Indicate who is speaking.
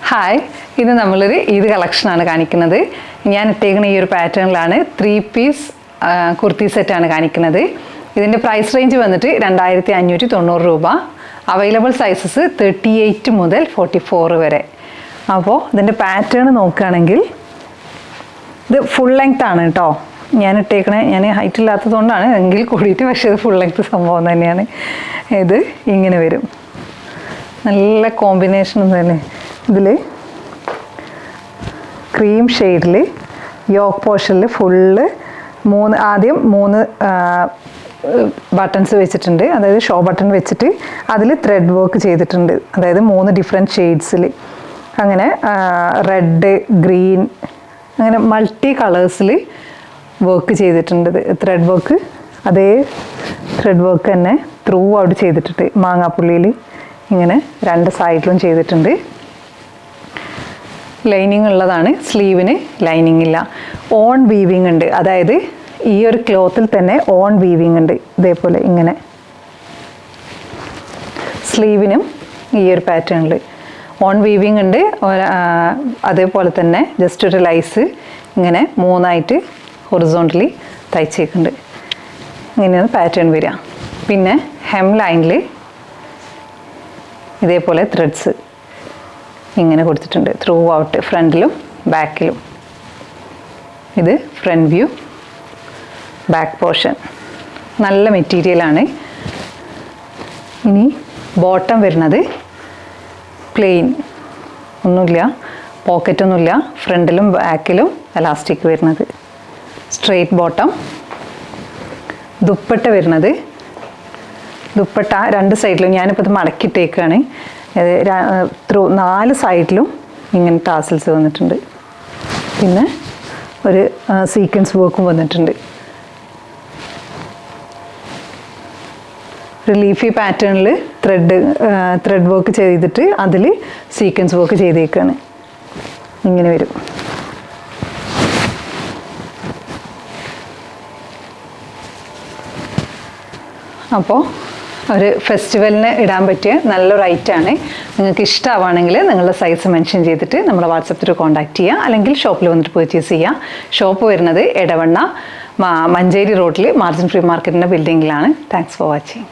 Speaker 1: Hi, ഇത് നമ്മളൊരു ഈദ് കളക്ഷനാണ് കാണിക്കുന്നത്. ഞാൻ ഇട്ടേക്കുന്ന ഈ ഒരു പാറ്റേണിലാണ് 3 പീസ് കുർത്തി സെറ്റാണ് കാണിക്കുന്നത്. ഇതിൻ്റെ പ്രൈസ് റേഞ്ച് വന്നിട്ട് 2590 രൂപ. അവൈലബിൾ സൈസസ് 38 മുതൽ 44 വരെ. അപ്പോൾ ഇതിൻ്റെ പാറ്റേൺ നോക്കുകയാണെങ്കിൽ ഇത് ഫുൾ ലെങ്ത് ആണ് കേട്ടോ. ഞാൻ ഹൈറ്റ് ഇല്ലാത്തതുകൊണ്ടാണ് എങ്കിൽ കൂടിയിട്ട്, പക്ഷേ ഇത് ഫുൾ ലെങ്ത് സംഭവം തന്നെയാണ്. ഇത് ഇങ്ങനെ വരും, നല്ല കോമ്പിനേഷൻ തന്നെ. ഇതിൽ ക്രീം ഷെയ്ഡിൽ യോക്ക് പോർഷനിൽ ഫുള്ള് ആദ്യം മൂന്ന് ബട്ടൺസ് വെച്ചിട്ടുണ്ട്. അതായത് ഷോ ബട്ടൺ വെച്ചിട്ട് അതിൽ ത്രെഡ് വർക്ക് ചെയ്തിട്ടുണ്ട്. അതായത് 3 ഡിഫറെൻറ്റ് ഷെയ്ഡ്സിൽ, അങ്ങനെ റെഡ്, ഗ്രീൻ, അങ്ങനെ മൾട്ടി കളേഴ്സിൽ വർക്ക് ചെയ്തിട്ടുണ്ട്. ത്രെഡ് വർക്ക്, അതേ ത്രെഡ് വർക്ക് തന്നെ ത്രൂ ഔട്ട് ചെയ്തിട്ടുണ്ട്. മാങ്ങാപ്പുള്ളിയിൽ ഇങ്ങനെ 2 സൈഡിലും ചെയ്തിട്ടുണ്ട്. ലൈനിങ് ഉള്ളതാണ്, സ്ലീവിന് ലൈനിങ് ഇല്ല. ഓൺ വീവിങ് ഉണ്ട്, അതായത് ഈ ഒരു ക്ലോത്തിൽ തന്നെ ഓൺ വീവിങ് ഉണ്ട്. ഇതേപോലെ ഇങ്ങനെ സ്ലീവിനും ഈ ഒരു പാറ്റേണിൽ ഓൺ വീവിങ് ഉണ്ട്. അതേപോലെ തന്നെ ജസ്റ്റ് ഒരു ലൈസ് ഇങ്ങനെ 3 ഹൊറിസോണ്ടലി തയ്ച്ചേക്കുന്നുണ്ട്. ഇങ്ങനെയാണ് പാറ്റേൺ വരിക. പിന്നെ ഹെം ലൈനിൽ ഇതേപോലെ ത്രെഡ്സ് ഇങ്ങനെ കൊടുത്തിട്ടുണ്ട് ത്രൂ ഔട്ട്, ഫ്രണ്ടിലും ബാക്കിലും. ഇത് ഫ്രണ്ട് വ്യൂ, ബാക്ക് പോർഷൻ. നല്ല മെറ്റീരിയലാണ്. ഇനി ബോട്ടം വരുന്നത് പ്ലെയിൻ, ഒന്നുമില്ല, പോക്കറ്റൊന്നുമില്ല. ഫ്രണ്ടിലും ബാക്കിലും എലാസ്റ്റിക് വരുന്നത്, സ്ട്രെയിറ്റ് ബോട്ടം. ദുപ്പട്ട വരുന്നത്, ദുപ്പട്ട 2 സൈഡിലും ഞാനിപ്പോൾ ഇത് മടക്കിയിട്ടേക്കാണ്. 4 സൈഡിലും ഇങ്ങനെ ടാസൽസ് വന്നിട്ടുണ്ട്. പിന്നെ ഒരു സീക്വൻസ് വർക്കും വന്നിട്ടുണ്ട്. ഒരു ലീഫി പാറ്റേണിൽ ത്രെഡ് വർക്ക് ചെയ്തിട്ട് അതിൽ സീക്വൻസ് വർക്ക് ചെയ്തേക്കാണ്. ഇങ്ങനെ വരും. അപ്പോൾ ഒരു ഫെസ്റ്റിവലിന് ഇടാൻ പറ്റിയ നല്ലൊരു ഐറ്റമാണ്. നിങ്ങൾക്ക് ഇഷ്ടമാണെങ്കിൽ നിങ്ങളുടെ സൈസ് മെൻഷൻ ചെയ്തിട്ട് നമ്മുടെ വാട്സപ്പിൽ കോൺടാക്റ്റ് ചെയ്യുക, അല്ലെങ്കിൽ ഷോപ്പിൽ വന്നിട്ട് പർച്ചേസ് ചെയ്യുക. ഷോപ്പ് വരുന്നത് എടവണ്ണ മഞ്ചേരി റോഡിൽ മാർജിൻ ഫ്രീ മാർക്കറ്റിൻ്റെ ബിൽഡിങ്ങിലാണ്. Thanks for watching.